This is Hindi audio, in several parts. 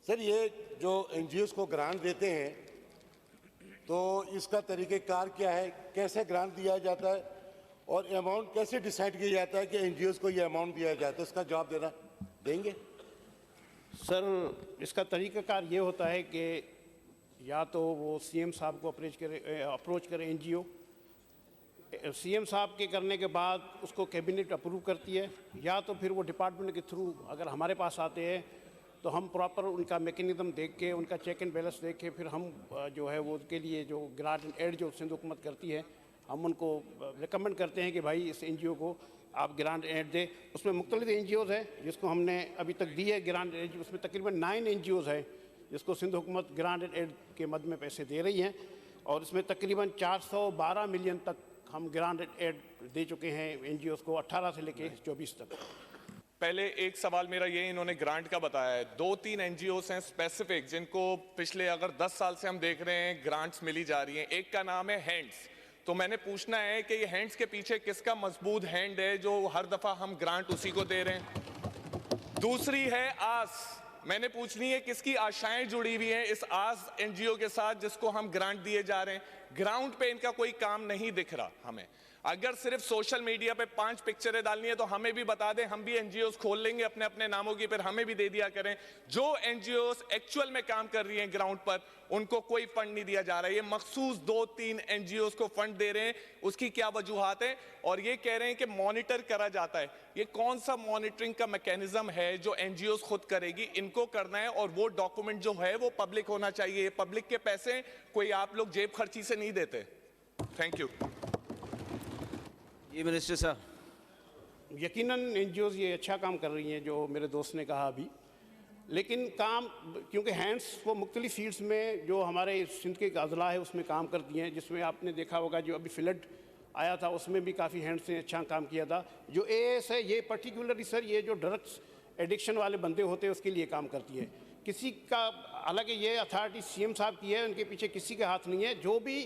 सर, ये जो एनजीओज़ को ग्रांट देते हैं तो इसका तरीक़ेकार क्या है, कैसे ग्रांट दिया जाता है और अमाउंट कैसे डिसाइड किया जाता है कि एनजीओज़ को ये अमाउंट दिया जाता है, इसका जवाब देंगे? सर, इसका तरीक़ाकार ये होता है कि या तो वो सीएम साहब को अप्रोच करें एनजीओ, सीएम साहब के करने के बाद उसको कैबिनेट अप्रूव करती है, या तो फिर वो डिपार्टमेंट के थ्रू अगर हमारे पास आते हैं तो हम प्रॉपर उनका मैकेनिज़्म देख के, उनका चेक एंड बैलेंस देख के फिर हम जो है वो उसके लिए जो ग्रांट एंड एड जो सिंध हुकूमत करती है, हम उनको रिकमेंड करते हैं कि भाई इस एनजीओ को आप ग्रांट एड दें। उसमें मुख्तलिफ एनजीओज़ हैं जिसको हमने अभी तक दी है ग्रांट एड, उसमें तकरीबन 9 एनजीओज़ हैं जिसको सिंध हुकूमत ग्रांट एंड एड के मद में पैसे दे रही हैं, और इसमें तकरीबन 412 मिलियन तक हम ग्रांट एंड एड दे चुके हैं एनजीओज़ को 18 से लेकर 24 तक। पहले एक सवाल मेरा ये, इन्होंने ग्रांट का बताया है, 2-3 एनजीओस हैं स्पेसिफिक जिनको पिछले अगर 10 साल से हम देख रहे हैं ग्रांट्स मिली जा रही हैं। एक का नाम है हैंड्स, तो मैंने पूछना है कि ये हैंड्स के पीछे किसका मजबूत हैंड है जो हर दफा हम ग्रांट उसी को दे रहे हैं। दूसरी है आस, मैंने पूछनी है किसकी आशाएं जुड़ी हुई हैं इस आस एनजीओ के साथ जिसको हम ग्रांट दिए जा रहे हैं। ग्राउंड पे इनका कोई काम नहीं दिख रहा हमें। अगर सिर्फ सोशल मीडिया पे 5 पिक्चरें डालनी है तो हमें भी बता दें, हम भी एनजीओस खोल लेंगे अपने अपने नामों की, फिर हमें भी दे दिया करें। जो एनजीओस एक्चुअल में काम कर रही हैं ग्राउंड पर, उनको कोई फंड नहीं दिया जा रहा है। ये मखसूस 2-3 एनजीओस को फंड दे रहे हैं, उसकी क्या वजूहात है? और ये कह रहे हैं कि मॉनिटर करा जाता है। ये कौन सा मॉनिटरिंग का मैकेनिज्म है जो एनजीओस खुद करेगी? इनको करना है, और वो डॉक्यूमेंट जो है वो पब्लिक होना चाहिए। पब्लिक के पैसे कोई आप लोग जेब खर्ची से नहीं देते। Thank you. ये मिनिस्टर साहब। यकीनन एनजीओज़ ये अच्छा काम कर रही हैं जो मेरे दोस्त ने कहा अभी, लेकिन काम क्योंकि हैंड्स वो मुख्तलिफ फील्ड्स में जो हमारे सिंध के अजला है उसमें काम करती हैं, जिसमें आपने देखा होगा जो अभी फ्लड आया था उसमें भी काफ़ी हैंड्स ने अच्छा काम किया था। जो एएस है ये पर्टिकुलरली सर ये जो ड्रग्स एडिक्शन वाले बंदे होते हैं उसके लिए काम करती है। किसी का, हालांकि ये अथॉरिटी सीएम साहब की है, उनके पीछे किसी का हाथ नहीं है। जो भी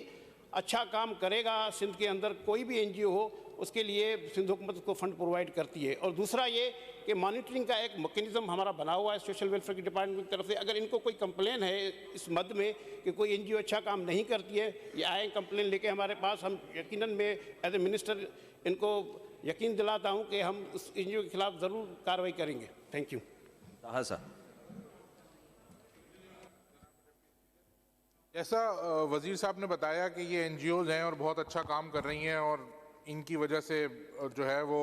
अच्छा काम करेगा सिंध के अंदर कोई भी एनजीओ हो उसके लिए सिंध हुकूमत को फंड प्रोवाइड करती है। और दूसरा ये कि मॉनिटरिंग का एक मैकेनिज्म हमारा बना हुआ है सोशल वेलफेयर की डिपार्टमेंट की तरफ से। अगर इनको कोई कंप्लेन है इस मद में कि कोई एनजीओ अच्छा काम नहीं करती है, ये आए कंप्लेन लेके हमारे पास, हम यकीनन में एज ए मिनिस्टर इनको यकीन दिलाता हूँ कि हम उस एनजीओ के खिलाफ ज़रूर कार्रवाई करेंगे। Thank you. हाँ सर। जैसा वज़ीर साहब ने बताया कि ये एनजीओज़ हैं और बहुत अच्छा काम कर रही हैं, और इनकी वजह से जो है वो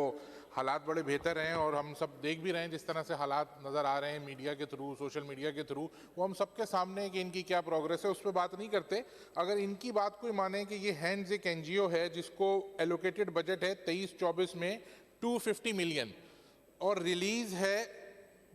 हालात बड़े बेहतर हैं, और हम सब देख भी रहे हैं जिस तरह से हालात नज़र आ रहे हैं मीडिया के थ्रू, सोशल मीडिया के थ्रू, वो हम सबके सामने है कि इनकी क्या प्रोग्रेस है, उस पर बात नहीं करते। अगर इनकी बात कोई माने कि ये हैंड्स एक एनजीओ है जिसको एलोकेटेड बजट है 23-24 में 250 मिलियन और रिलीज़ है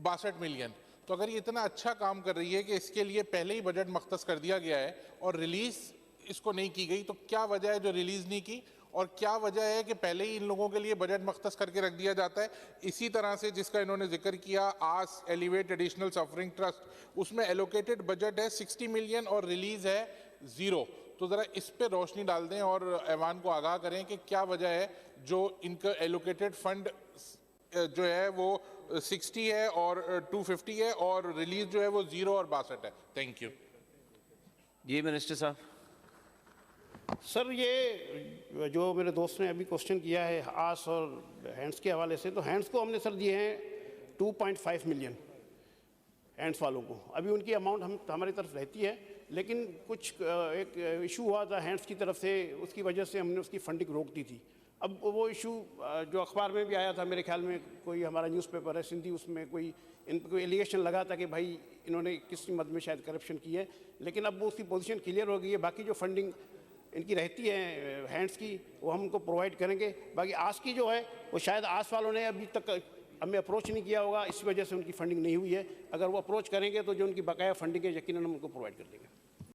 62 मिलियन, तो अगर ये इतना अच्छा काम कर रही है कि इसके लिए पहले ही बजट मख्तस कर दिया गया है और रिलीज़ इसको नहीं की गई, तो क्या वजह है जो रिलीज़ नहीं की, और क्या वजह है कि पहले ही इन लोगों के लिए बजट मख्तस करके रख दिया जाता है? इसी तरह से जिसका इन्होंने जिक्र किया, आस एलिवेट एडिशनल सफरिंग ट्रस्ट, उसमें एलोकेटेड बजट है 60 मिलियन और रिलीज़ है 0। तो ज़रा इस पर रोशनी डाल दें और ऐवान को आगाह करें कि क्या वजह है जो इनका एलोकेटेड फंड जो है वो 60 है और 250 है, और रिलीज जो है वो 0 और 62 है। Thank you. जी मिनिस्टर साहब। सर, ये जो मेरे दोस्त ने अभी क्वेश्चन किया है आस और हैंड्स के हवाले से, तो हैंड्स को हमने सर दिए हैं 2.5 मिलियन हैंड्स वालों को। अभी उनकी अमाउंट हमारी तरफ रहती है, लेकिन कुछ एक इशू हुआ था हैंड्स की तरफ से, उसकी वजह से हमने उसकी फंडिंग रोक दी थी। अब वो इशू जो अखबार में भी आया था, मेरे ख्याल में कोई हमारा न्यूज़पेपर है सिंधी, उसमें कोई इन पर कोई एलिगेशन लगा था कि भाई इन्होंने किसी मद में शायद करप्शन की है, लेकिन अब वो उसकी पोजीशन क्लियर हो गई है। बाकी जो फंडिंग इनकी रहती है हैंड्स की वो हम उनको प्रोवाइड करेंगे। बाकी आस की जो है वो शायद आस वालों ने अभी तक हमें अप्रोच नहीं किया होगा, इस वजह से उनकी फंडिंग नहीं हुई है। अगर वो अप्रोच करेंगे तो जो उनकी बकाया फंडिंग है यकीनन हम उनको प्रोवाइड कर देंगे।